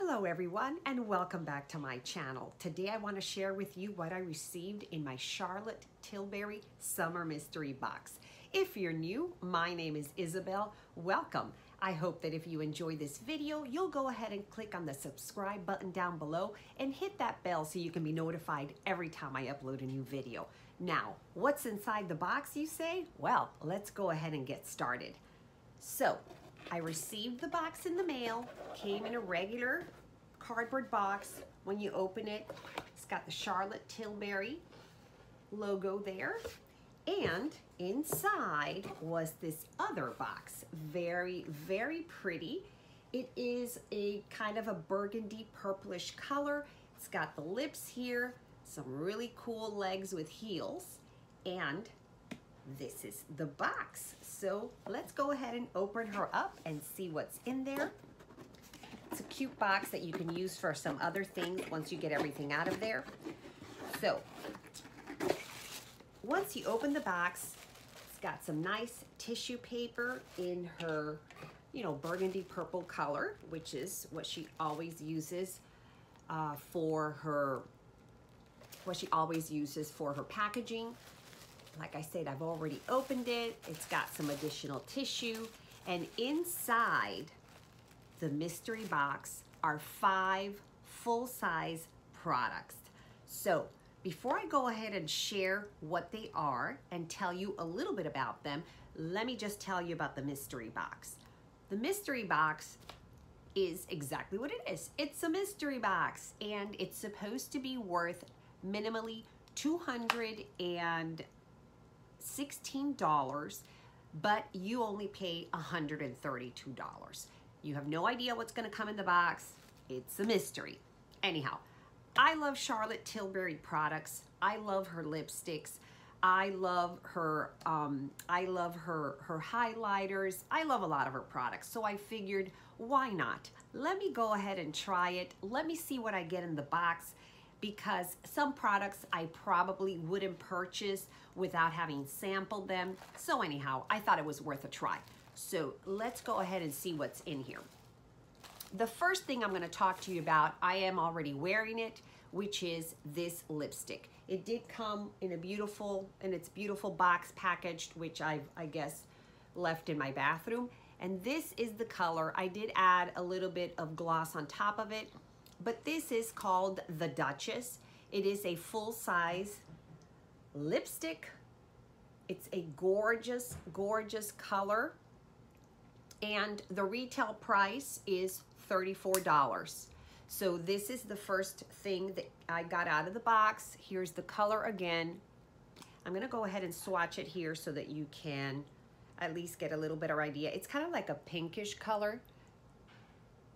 Hello everyone and welcome back to my channel. Today I want to share with you what I received in my Charlotte Tilbury Summer Mystery Box. If you're new, my name is Isabel. Welcome. I hope that if you enjoy this video, you'll go ahead and click on the subscribe button down below and hit that bell so you can be notified every time I upload a new video. Now, what's inside the box, you say? Well, let's go ahead and get started. So, I received the box in the mail, came in a regular cardboard box. When you open it, it's got the Charlotte Tilbury logo there. And inside was this other box. Very, very pretty. It is a kind of a burgundy purplish color. It's got the lips here, some really cool legs with heels, and this is the box. So let's go ahead and open her up and see what's in there. It's a cute box that you can use for some other things once you get everything out of there. So once you open the box, it's got some nice tissue paper in her, burgundy purple color, which is what she always uses for her packaging. Like I said, I've already opened it. It's got some additional tissue. And inside the mystery box are 5 full-size products. So before I go ahead and share what they are and tell you a little bit about them, let me just tell you about the mystery box. The mystery box is exactly what it is. It's a mystery box, and it's supposed to be worth minimally $216, but you only pay $132. You have no idea what's going to come in the box. It's a mystery. Anyhow, I love Charlotte Tilbury products. I love her lipsticks. I love her highlighters. I love a lot of her products. So I figured, why not? Let me go ahead and try it. Let me see what I get in the box, because some products I probably wouldn't purchase without having sampled them. So anyhow, I thought it was worth a try. So let's go ahead and see what's in here. The first thing I'm gonna talk to you about, I am already wearing it, which is this lipstick. It did come in its beautiful box packaged, which I guess left in my bathroom. And this is the color. I did add a little bit of gloss on top of it, but this is called the Duchess. It is a full-size lipstick. It's a gorgeous, gorgeous color. And the retail price is $34. So this is the first thing that I got out of the box. Here's the color again. I'm gonna go ahead and swatch it here so that you can at least get a little bit of idea. It's kind of like a pinkish color.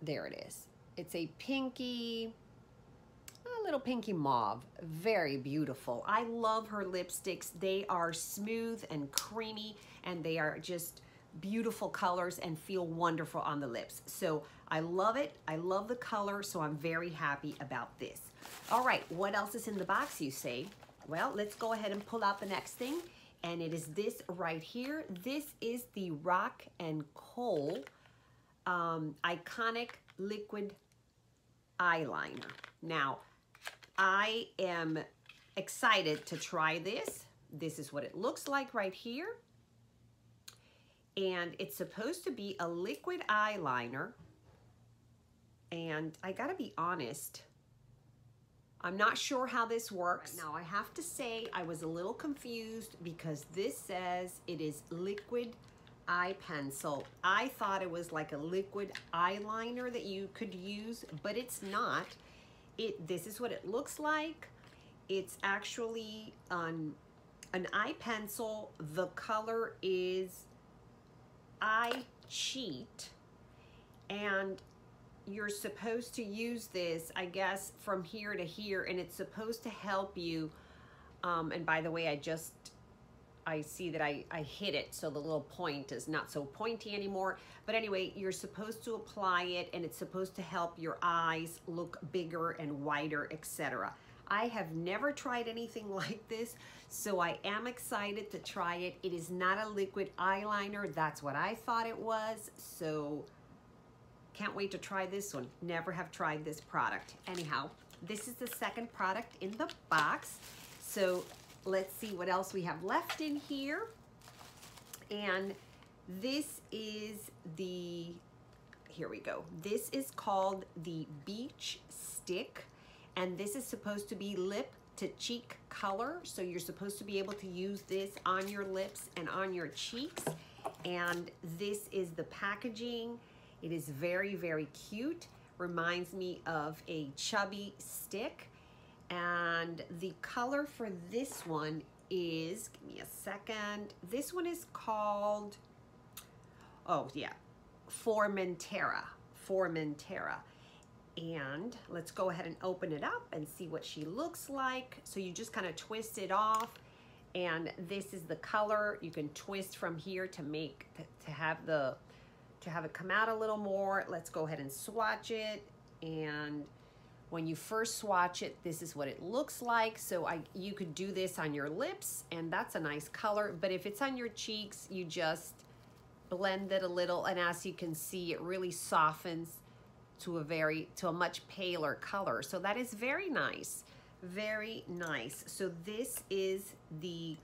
There it is. It's a little pinky mauve. Very beautiful. I love her lipsticks. They are smooth and creamy, and they are just beautiful colors and feel wonderful on the lips. So I love it. I love the color, so I'm very happy about this. All right, what else is in the box, you say? Well, let's go ahead and pull out the next thing, and it is this right here. This is the Rock-n-Kohl Iconic Liquid Eyeliner. Now, I am excited to try this. This is what it looks like right here. And it's supposed to be a liquid eyeliner. And I gotta be honest, I'm not sure how this works. Now, I have to say I was a little confused because this says it is liquid eye pencil. I thought it was like a liquid eyeliner that you could use, but it's not. This is what it looks like. It's actually an eye pencil. The color is I Cheat, and you're supposed to use this, I guess, from here to here, and it's supposed to help you. And by the way, I see that I hit it, so the little point is not so pointy anymore. But anyway, you're supposed to apply it, and it's supposed to help your eyes look bigger and wider, etc. I have never tried anything like this, so I am excited to try it. It is not a liquid eyeliner. That's what I thought it was. So Can't wait to try this one. Never have tried this product. Anyhow, this is the second product in the box. So let's see what else we have left in here. And this is the, here we go. This is called the Beach Stick. And this is supposed to be lip to cheek color. So you're supposed to be able to use this on your lips and on your cheeks. And this is the packaging. It is very, very cute. Reminds me of a chubby stick. And the color for this one is, give me a second. This one is called, oh yeah, Formentera. Formentera. And let's go ahead and open it up and see what she looks like. So you just kind of twist it off. And this is the color. You can twist from here to make, to have it come out a little more. Let's go ahead and swatch it. And when you first swatch it, this is what it looks like. So you could do this on your lips, and that's a nice color. But if it's on your cheeks, you just blend it a little. And as you can see, it really softens to a much paler color. So that is very nice. Very nice. So this is the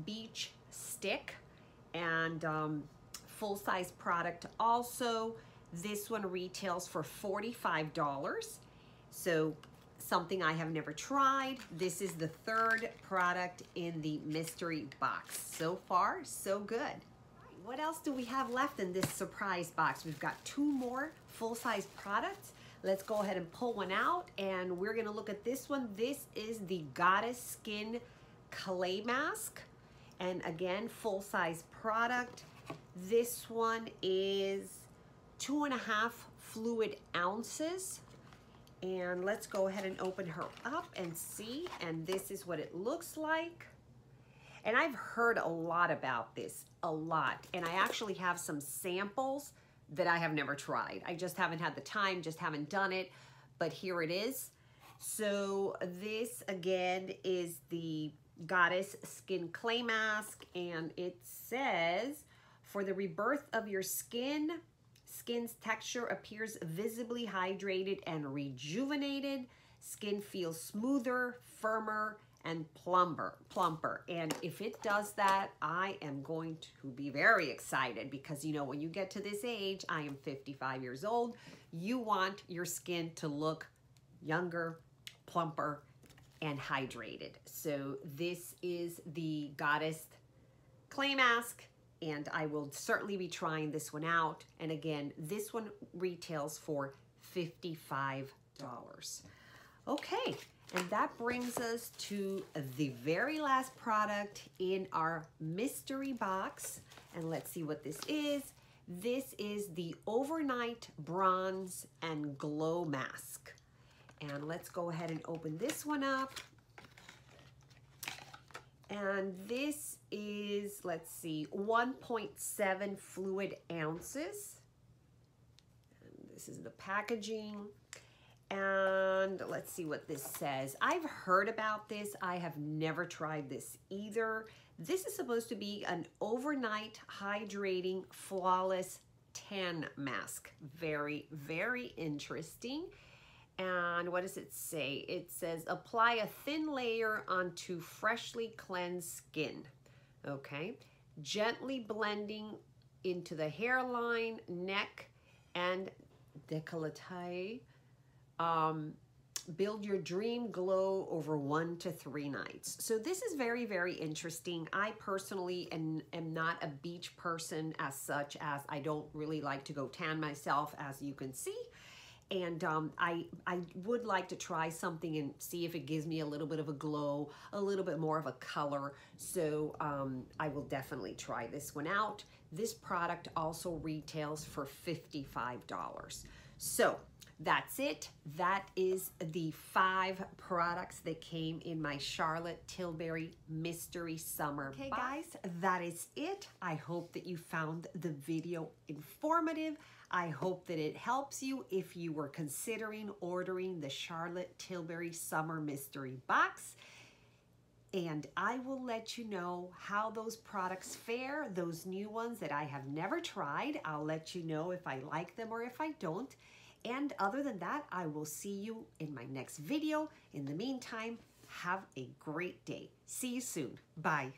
Beach Stick, and full-size product also. This one retails for $45. So something I have never tried. This is the third product in the mystery box. So far, so good. What else do we have left in this surprise box? We've got two more full-size products. Let's go ahead and pull one out, and we're gonna look at this one. This is the Goddess Skin Clay Mask, and again, full-size product. This one is 2.5 fluid ounces. And let's go ahead and open her up and see, and this is what it looks like. And I've heard a lot about this, a lot. And I actually have some samples that I have never tried. I just haven't had the time, just haven't done it, but here it is. So this again is the Goddess Skin Clay Mask, and it says, for the rebirth of your skin's texture appears visibly hydrated and rejuvenated. Skin feels smoother, firmer, and plumper. And if it does that, I am going to be very excited, because you know, when you get to this age, I am 55 years old, you want your skin to look younger, plumper, and hydrated. So this is the Goddess Clay Mask, and I will certainly be trying this one out. And again, this one retails for $55. Okay. And that brings us to the very last product in our mystery box. And let's see what this is. This is the Overnight Bronze and Glow Mask. And let's go ahead and open this one up. And this is, let's see, 1.7 fluid ounces. And this is the packaging. And let's see what this says. I've heard about this. I have never tried this either. This is supposed to be an overnight hydrating flawless tan mask. Very, very interesting. And what does it say? It says apply a thin layer onto freshly cleansed skin. Okay. Gently blending into the hairline, neck, and décolleté. Build your dream glow over 1 to 3 nights. So this is very, very interesting. I personally am not a beach person as such, as I don't really like to go tan myself, as you can see. And I would like to try something and see if it gives me a little bit of a glow, a little bit more of a color. So I will definitely try this one out. This product also retails for $55. So that's it. That is the 5 products that came in my Charlotte Tilbury Mystery Summer box. Okay, guys, that is it. I hope that you found the video informative. I hope that it helps you if you were considering ordering the Charlotte Tilbury Summer Mystery Box. and I will let you know how those products fare, those new ones that I have never tried. I'll let you know if I like them or if I don't. And other than that, I will see you in my next video. In the meantime, have a great day. See you soon. Bye.